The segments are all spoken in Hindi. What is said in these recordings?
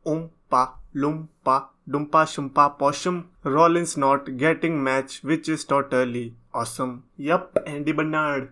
Oompa Loompa Doompa Shumpa Possum Rollins not getting match which is totally awesome. Yup, Andy Bernard.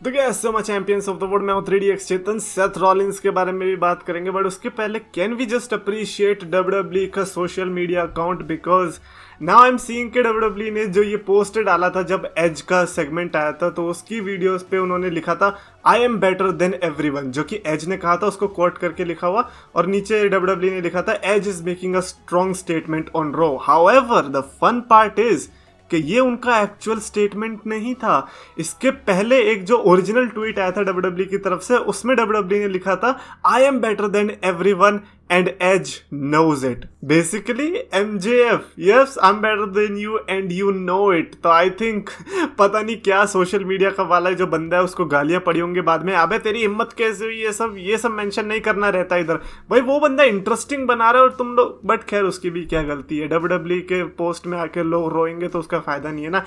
तो क्या सो चैंपियंस ऑफ द वर्ल्ड में 3DX चेतन सेथ रॉलिंस के बारे में भी बात करेंगे, बट उसके पहले can we just appreciate WWE का social media account, because now I am seeing कि WWE ने जो ये पोस्ट डाला था जब एज का सेगमेंट आया था, तो उसकी वीडियोस पे उन्होंने लिखा था I am better than everyone, जो कि एज ने कहा था, उसको कोट करके लिखा हुआ, और नीचे WWE ने लिखा था Edge is making a strong statement on Raw. However the fun part is कि ये उनका एक्चुअल स्टेटमेंट नहीं था। इसके पहले एक जो ओरिजिनल ट्वीट आया था WWE की तरफ से, उसमें WWE ने लिखा था I am better than everyone and Edge knows it. Basically MJF, yes I am better than you and you know it. तो आई थिंक पता नहीं क्या सोशल मीडिया का वाला जो बंदा है उसको गालियां पड़ी होंगी बाद में, अबे तेरी हिम्मत कैसे हुई, ये सब मेंशन नहीं करना रहता इधर। भाई वो बंदा इंटरेस्टिंग बना रहा है और तुम लोग, बट खैर उसकी भी क्या गलती है। WWE के पोस्ट में आके लोग रोएंगे तो उसका फायदा नहीं है ना।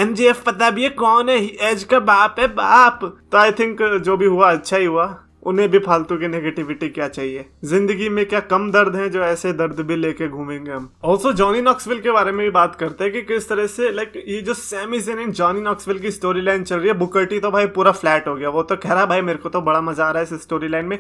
MJF पता भी है कौन है, एज का बाप है बाप। तो आई थिंक जो भी हुआ अच्छा ही हुआ, उन्हें भी फालतू की नेगेटिविटी क्या चाहिए। जिंदगी में क्या कम दर्द हैं जो ऐसे दर्द भी लेके घूमेंगे हम। ऑल्सो जॉनी नॉक्सविल के बारे में भी बात करते हैं कि किस तरह से लाइक ये जो Sami Zayn and Johnny Knoxville की स्टोरी लाइन चल रही है। बुकर टी तो भाई पूरा फ्लैट हो गया, वो तो कह रहा है भाई मेरे को तो बड़ा मजा आ रहा है इस स्टोरी लाइन में।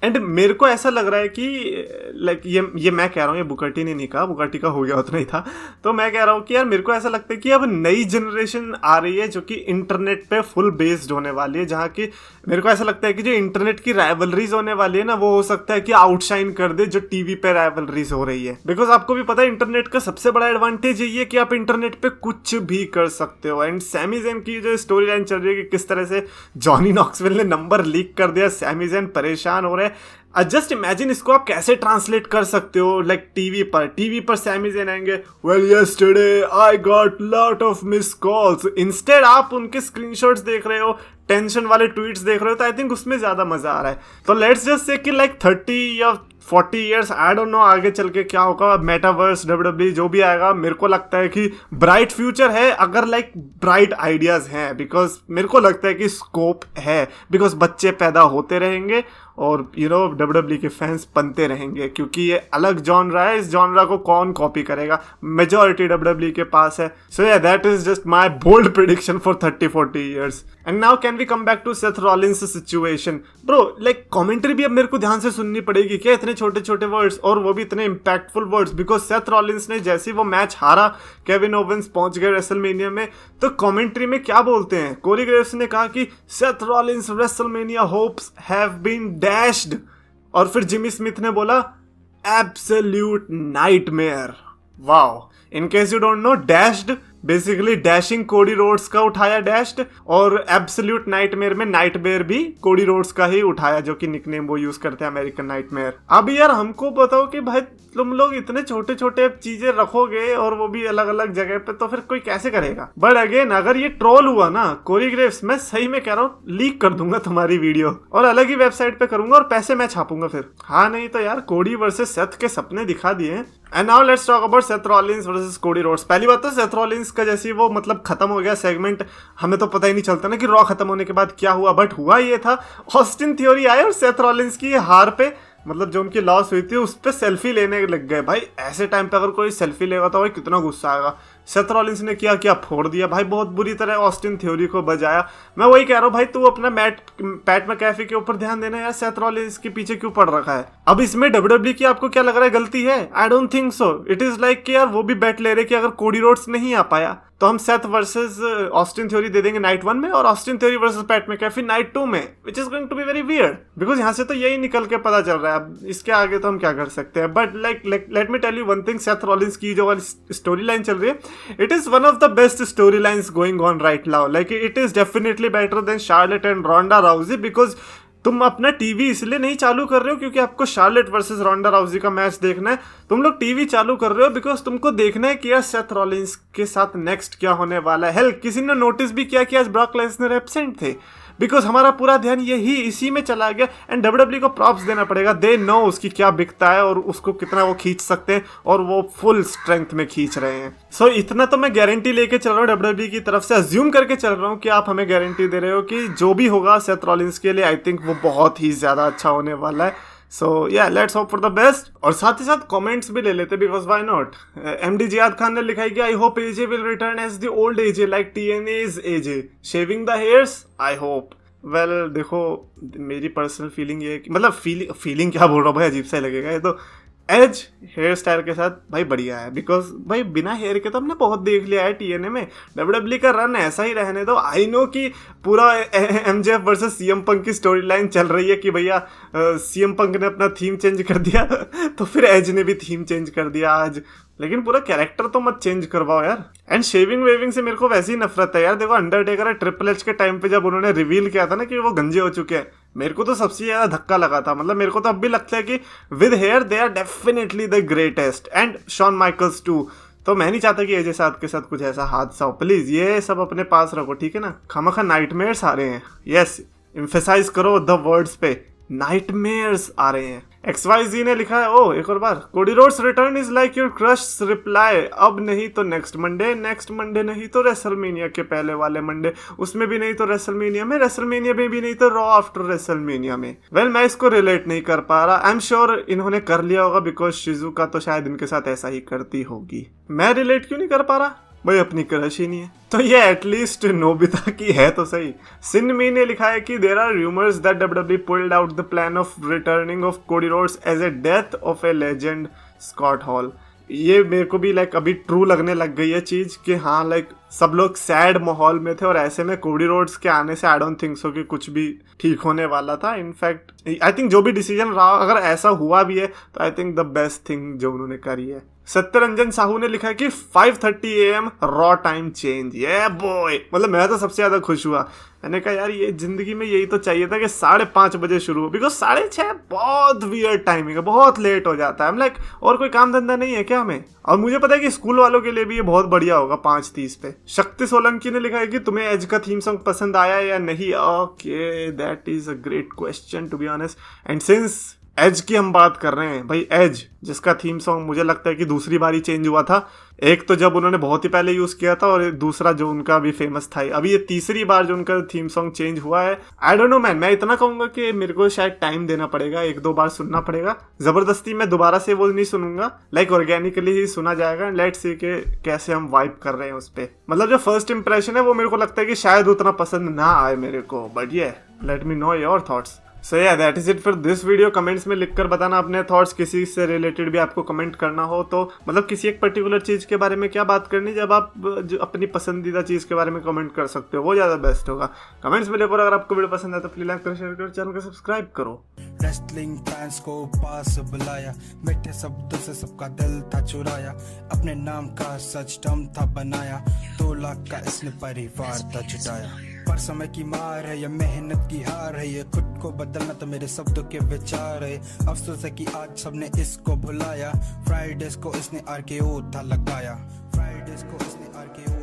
एंड मेरे को ऐसा लग रहा है कि लाइक ये मैं कह रहा हूँ, ये बुकर टी ने नहीं कहा, बुकर टी का हो गया उतना ही था। तो मैं कह रहा हूँ कि यार मेरे को ऐसा लगता है कि अब नई जनरेशन आ रही है जो कि इंटरनेट पे फुल बेस्ड होने वाली है, जहाँ की मेरे को ऐसा लगता है कि जो इंटरनेट की राइवलरीज होने वाली है ना, वो हो सकता है कि आउटशाइन कर दे जो टीवी पे राइवलरीज हो रही है। बिकॉज आपको भी पता है इंटरनेट का सबसे बड़ा एडवांटेज यही है कि आप इंटरनेट पे कुछ भी कर सकते हो। एंड सैमी ज़ेन की जो स्टोरी लाइन चल रही है कि किस तरह से जॉनी नॉक्सविल ने नंबर लीक कर दिया, सैमी ज़ेन परेशान हो रहे हैं। जस्ट इमेजिन इसको आप कैसे ट्रांसलेट कर सकते हो लाइक टीवी पर सैमी ज़ेन आएंगे, well yesterday I got lot of miss calls. Instead आप उनके स्क्रीनशॉट्स देख रहे हो, टेंशन वाले ट्वीट्स देख रहे हो, तो आई थिंक उसमें ज्यादा मजा आ रहा है। तो लेट्स जस्ट से कि लाइक 30 या 40 ईयर्स, आई डोंट नो आगे चल के क्या होगा, मेटावर्स WWE जो भी आएगा, मेरे को लगता है कि ब्राइट फ्यूचर है अगर लाइक ब्राइट आइडियाज हैं। बिकॉज मेरे को लगता है कि स्कोप है, बिकॉज बच्चे पैदा होते रहेंगे और WWE के फैंस बनते रहेंगे, क्योंकि ये अलग जॉनरा है। इस जॉनरा को कौन कॉपी करेगा, मेजॉरिटी WWE के पास है। So yeah that is just my bold prediction for 30-40 years. And now can we come back to Seth Rollins situation. Bro like commentary भी अब मेरे को ध्यान से सुननी पड़ेगी क्या, इतने छोटे छोटे वर्ड्स और वो भी इतने impactful words. Because Seth Rollins ने जैसे ही वो मैच हारा, केविन ओवेंस पहुंच गए रेसलमेनिया में, तो कमेंट्री में क्या बोलते हैं, कोरी ग्रेव्स ने कहा कि Seth Rollins WrestleMania hopes have been dashed, और फिर जिमी स्मिथ ने बोला absolute nightmare. Wow, in case you don't know, dashed basically dashing Cody Rhodes का उठाया डैश्ड, और एब्सोल्यूट नाइटमेयर में नाइटमेयर भी कोडी रोड्स का ही उठाया, जो कि निकनेम वो यूज करते हैं अमेरिकन नाइटमेयर। अब यार हमको बताओ कि भाई तुम लोग इतने छोटे छोटे चीजें रखोगे और वो भी अलग अलग जगह पे, तो फिर कोई कैसे करेगा। बट अगेन अगर ये ट्रोल हुआ ना कोरी ग्रेव्स, मैं सही में कह रहा हूँ लीक कर दूंगा तुम्हारी वीडियो और अलग ही वेबसाइट पे करूंगा और पैसे मैं छापूंगा फिर। हाँ नहीं तो यार कोडी वर्सेस सेथ के सपने दिखा दिए। And now let's talk about Seth Rollins versus Cody Rhodes. पहली बात तो सेथ रॉलिंस का जैसे वो मतलब खत्म हो गया सेगमेंट, हमें तो पता ही नहीं चलता ना कि रॉ खत्म होने के बाद क्या हुआ, बट हुआ ये था ऑस्टिन थ्योरी आए और सेथ रॉलिंस की हार पे, मतलब जो उनकी लॉस हुई थी उस पर सेल्फी लेने लग गए। भाई ऐसे टाइम पे अगर कोई सेल्फी लेगा तो भाई कितना गुस्सा आएगा। सेथ रॉलिंस ने क्या फोड़ दिया भाई, बहुत बुरी तरह ऑस्टिन थ्योरी को बजाया। मैं वही कह रहा हूँ भाई, तू अपना पैट मैकैफी के ऊपर ध्यान देना यार, सेथ रॉलिंस के पीछे क्यों पड़ रखा है। अब इसमें WWE की आपको क्या लग रहा है गलती है? I don't think so. It is like कि यार वो भी बेट ले रहे कि अगर कोडी रोड्स नहीं आ पाया तो हम सेथ वर्सेस ऑस्टिन थ्योरी दे देंगे नाइट 1 में, और Austin Theory versus Pat McAfee night 2 में, which is going to be very weird. Because यहाँ से तो यही निकल के पता चल रहा है, अब इसके आगे तो हम क्या कर सकते हैं। But like let me tell you one thing, Seth Rollins की जो स्टोरी लाइन चल रही है, it is one of the best story lines going on right now. Like it is definitely better than Charlotte and Ronda Rousey. Because तुम अपना टीवी इसलिए नहीं चालू कर रहे हो क्योंकि आपको शार्लेट वर्सेस रोंडा राउजी का मैच देखना है, तुम लोग टीवी चालू कर रहे हो बिकॉज तुमको देखना है कि यार सेथ रॉलिंस के साथ नेक्स्ट क्या होने वाला है। हेल किसी ने नोटिस भी किया कि आज ब्रॉक लेसनर एब्सेंट थे, बिकॉज हमारा पूरा ध्यान इसी में चला गया। एंड WWE को प्रॉप्स देना पड़ेगा, दे नो उसकी क्या बिकता है और उसको कितना वो खींच सकते हैं, और वो फुल स्ट्रेंथ में खींच रहे हैं। सो इतना तो मैं गारंटी लेके चल रहा हूँ WWE की तरफ से, अज्यूम करके चल रहा हूँ कि आप हमें गारंटी दे रहे हो कि जो भी होगा सेथ रॉलिंस के लिए, आई थिंक वो बहुत ही ज्यादा अच्छा होने वाला है। So yeah let's hope for the best. और साथ ही साथ कमेंट्स भी ले लेते because why not. MD Ziad Khan ने लिखा है कि I hope AJ will return as the old AJ like TNA's AJ shaving the hairs, I hope. Well देखो मेरी पर्सनल फीलिंग ये है कि मतलब फीलिंग क्या बोल रहा हूँ भाई, अजीब सा ही लगेगा ये तो। एज हेयर स्टाइल के साथ भाई बढ़िया है बिकॉज भाई बिना हेयर के तो हमने बहुत देख लिया है TNA में। WWE का रन ऐसा ही रहने दो। आई नो कि पूरा MJF वर्सेस CM पंक की स्टोरी लाइन चल रही है कि भैया CM पंक ने अपना थीम चेंज कर दिया तो फिर एज ने भी थीम चेंज कर दिया आज, लेकिन पूरा कैरेक्टर तो मत चेंज करवाओ यार। एंड शेविंग वेविंग से मेरे को वैसे ही नफरत है यार। देखो अंडरटेकर और ट्रिपल एच के टाइम पे जब उन्होंने रिवील किया था ना कि वो गंजे हो चुके हैं, मेरे को तो सबसे ज्यादा धक्का लगा था। मतलब मेरे को तो अब भी लगता है कि with hair they are definitely the greatest and Shawn Michaels too. तो मैं नहीं चाहता कि एजे साथ के साथ कुछ ऐसा हादसा हो। प्लीज ये सब अपने पास रखो, ठीक है ना। खामखा नाइटमेयर्स आ रहे हैं। यस एम्फेसाइज करो द वर्ड्स पे, नाइटमेयर्स आ रहे हैं। XYZ ने लिखा है ओ एक और बार, Cody Rhodes return is like your crush reply, अब नहीं तो नेक्स्ट मंडे, नेक्स्ट मंडे नहीं तो रेसलमेनिया के पहले वाले मंडे, उसमें भी नहीं तो रेसलमेनिया में, रेसलमेनिया में भी नहीं तो रॉ आफ्टर रेसलमेनिया में। वेल मैं इसको रिलेट नहीं कर पा रहा। आई एम श्योर इन्होंने कर लिया होगा बिकॉज शिजुका तो शायद इनके साथ ऐसा ही करती होगी। मैं रिलेट क्यों नहीं कर पा रहा भाई, अपनी क्रश ही नहीं है तो ये एटलीस्ट नोबिता की है तो सही। सिनमी ने लिखा है कि there are rumours that WWE pulled out the plan of returning of Cody Rhodes as a death of a legend Scott Hall. ये मेरे को भी लाइक अभी ट्रू लगने लग गई है चीज कि हाँ लाइक सब लोग सैड माहौल में थे और ऐसे में कोडी रोड्स के आने से आई डोंट थिंक सो कि कुछ भी ठीक होने वाला था। इनफैक्ट आई थिंक जो भी डिसीजन रहा अगर ऐसा हुआ भी है तो I think the best thing जो उन्होंने करी है। सत्यरंजन साहू ने लिखा है कि 5:30 AM रॉ टाइम चेंज, ये बॉय। मतलब मैं तो सबसे ज्यादा खुश हुआ। मैंने कहा यार ये जिंदगी में यही तो चाहिए था कि 5:30 बजे शुरू हो, बिकॉज 6:30 बहुत वियर्ड टाइमिंग है, बहुत लेट हो जाता है। लाइक और कोई काम धंधा नहीं है क्या हमें। और मुझे पता है कि स्कूल वालों के लिए भी ये बहुत बढ़िया होगा 5:30 पे। शक्ति सोलंकी ने लिखा है कि तुम्हें एज का थीम सॉन्ग पसंद आया या नहीं। Okay that is a great question to be honest. And since Edge की हम बात कर रहे हैं भाई, एज जिसका थीम सॉन्ग मुझे लगता है कि दूसरी बार ही चेंज हुआ था। एक तो जब उन्होंने बहुत ही पहले यूज किया था और दूसरा जो उनका भी फेमस था, अभी ये तीसरी बार जो उनका थीम सॉन्ग चेंज हुआ है। आई डोंट नो मैन, मैं इतना कहूंगा कि मेरे को शायद टाइम देना पड़ेगा, 1-2 बार सुनना पड़ेगा। जबरदस्ती मैं दोबारा से वो नहीं सुनूंगा, लाइक ऑर्गेनिकली ही सुना जाएगा। लेट्स सी के कैसे हम वाइब कर रहे हैं उस पर। मतलब जो फर्स्ट इंप्रेशन है वो मेरे को लगता है कि शायद उतना पसंद ना आए मेरे को, बट ये let me know your thoughts. So yeah that is it for this video. Comments में लिखकर बताना अपने थॉट्स। किसी से रिलेटेड भी आपको कमेंट करना हो तो मतलब किसी एक पर्टिकुलर चीज़ के बारे में क्या बात करनी, जब आप जो अपनी पसंदीदा चीज़ के बारे में कमेंट कर सकते हो वो ज़्यादा बेस्ट होगा। कमेंट्स में लिखो। अगर आपको वीडियो पसंद है तो प्लीज लाइक करो, शेयर करो, चैनल को सब्सक्राइब करो। रेसलिंग फैंस को पास बुलाया, मीठे शब्दों से सबका दिल था चुराया, अपने नाम का सच दम था बनाया, 2 लाख का इसने परिवार था जुटाया। पर समय की मार है, ये मेहनत की हार है, ये खुद को बदलना तो मेरे शब्दों के विचार है। अफसोस है कि आज सबने इसको भुलाया, फ्राइडेज को इसने RKO था लगाया, फ्राइडेज को इसने RKO